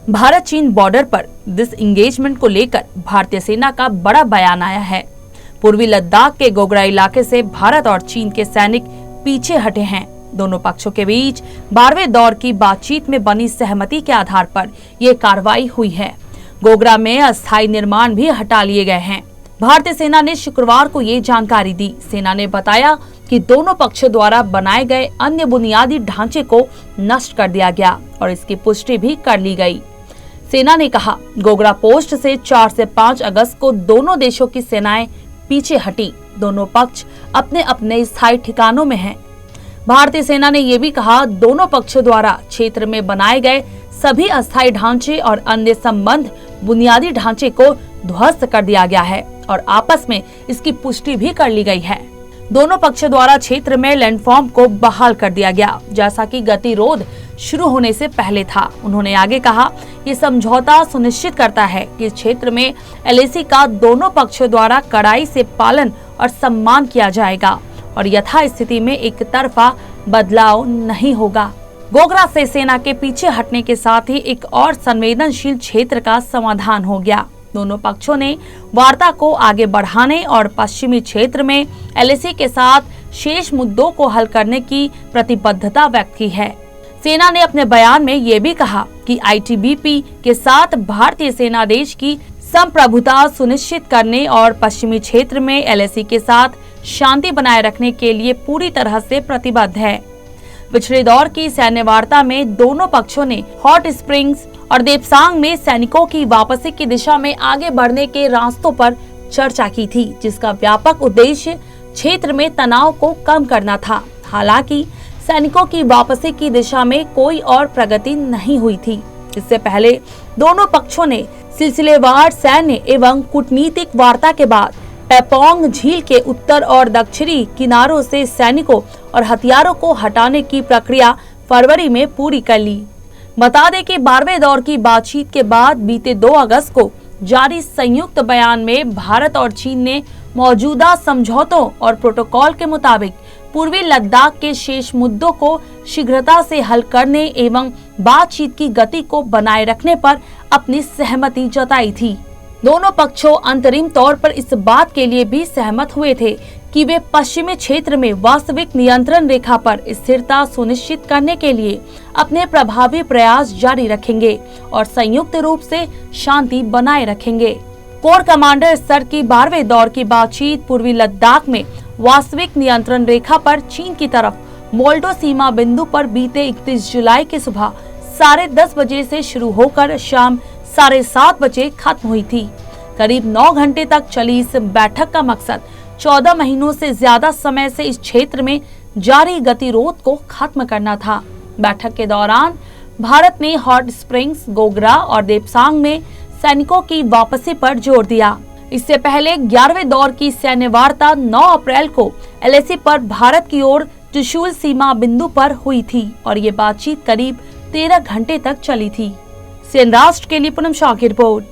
भारत चीन बॉर्डर पर डिसएंगेजमेंट को लेकर भारतीय सेना का बड़ा बयान आया है। पूर्वी लद्दाख के गोगरा इलाके से भारत और चीन के सैनिक पीछे हटे हैं। दोनों पक्षों के बीच 12वें दौर की बातचीत में बनी सहमति के आधार पर ये कार्रवाई हुई है। गोगरा में अस्थायी निर्माण भी हटा लिए गए हैं। भारतीय सेना ने शुक्रवार को ये जानकारी दी। सेना ने बताया कि दोनों पक्षों द्वारा बनाए गए अन्य बुनियादी ढांचे को नष्ट कर दिया गया और इसकी पुष्टि भी कर ली गई। सेना ने कहा, गोगरा पोस्ट से 4 से 5 अगस्त को दोनों देशों की सेनाएं पीछे हटी। दोनों पक्ष अपने अपने स्थायी ठिकानों में हैं। भारतीय सेना ने यह भी कहा, दोनों पक्षों द्वारा क्षेत्र में बनाए गए सभी अस्थायी ढांचे और अन्य संबंध बुनियादी ढांचे को ध्वस्त कर दिया गया है और आपस में इसकी पुष्टि भी कर ली गई है। दोनों पक्षों द्वारा क्षेत्र में लैंडफॉर्म को बहाल कर दिया गया, जैसा कि गतिरोध शुरू होने से पहले था। उन्होंने आगे कहा, ये समझौता सुनिश्चित करता है कि इस क्षेत्र में एलएसी का दोनों पक्षों द्वारा कड़ाई से पालन और सम्मान किया जाएगा और यथास्थिति में एक तरफा बदलाव नहीं होगा। गोगरा से सेना के पीछे हटने के साथ ही एक और संवेदनशील क्षेत्र का समाधान हो गया। दोनों पक्षों ने वार्ता को आगे बढ़ाने और पश्चिमी क्षेत्र में एलएसी के साथ शेष मुद्दों को हल करने की प्रतिबद्धता व्यक्त की है। सेना ने अपने बयान में ये भी कहा कि आईटीबीपी के साथ भारतीय सेना देश की संप्रभुता सुनिश्चित करने और पश्चिमी क्षेत्र में एलएसी के साथ शांति बनाए रखने के लिए पूरी तरह से प्रतिबद्ध है। पिछले दौर की सैन्य वार्ता में दोनों पक्षों ने हॉट स्प्रिंग्स और देपसांग में सैनिकों की वापसी की दिशा में आगे बढ़ने के रास्तों पर चर्चा की थी, जिसका व्यापक उद्देश्य क्षेत्र में तनाव को कम करना था। हालांकि सैनिकों की वापसी की दिशा में कोई और प्रगति नहीं हुई थी। इससे पहले दोनों पक्षों ने सिलसिलेवार सैन्य एवं कूटनीतिक वार्ता के बाद पैपोंग झील के उत्तर और दक्षिणी किनारों से सैनिकों और हथियारों को हटाने की प्रक्रिया फरवरी में पूरी कर ली। बता दें कि 12वें दौर की बातचीत के बाद बीते 2 अगस्त को जारी संयुक्त बयान में भारत और चीन ने मौजूदा समझौतों और प्रोटोकॉल के मुताबिक पूर्वी लद्दाख के शेष मुद्दों को शीघ्रता से हल करने एवं बातचीत की गति को बनाए रखने पर अपनी सहमति जताई थी। दोनों पक्षों अंतरिम तौर पर इस बात के लिए भी सहमत हुए थे कि वे पश्चिमी क्षेत्र में वास्तविक नियंत्रण रेखा पर स्थिरता सुनिश्चित करने के लिए अपने प्रभावी प्रयास जारी रखेंगे और संयुक्त रूप से शांति बनाए रखेंगे। कोर कमांडर स्तर की 12वें दौर की बातचीत पूर्वी लद्दाख में वास्तविक नियंत्रण रेखा पर चीन की तरफ मोल्डो सीमा बिंदु पर बीते 31 जुलाई की सुबह 10:30 बजे से शुरू होकर शाम 7:30 बजे खत्म हुई थी। करीब 9 घंटे तक चली इस बैठक का मकसद 14 महीनों से ज्यादा समय से इस क्षेत्र में जारी गतिरोध को खत्म करना था। बैठक के दौरान भारत ने हॉट स्प्रिंग्स, गोगरा और देपसांग में सैनिकों की वापसी पर जोर दिया। इससे पहले 11वें दौर की सैन्य वार्ता 9 अप्रैल को एलएसी पर भारत की ओर त्रिशूल सीमा बिंदु पर हुई थी और ये बातचीत करीब 13 घंटे तक चली थी। सीएन राष्ट्र के लिए पूनम शाह की रिपोर्ट।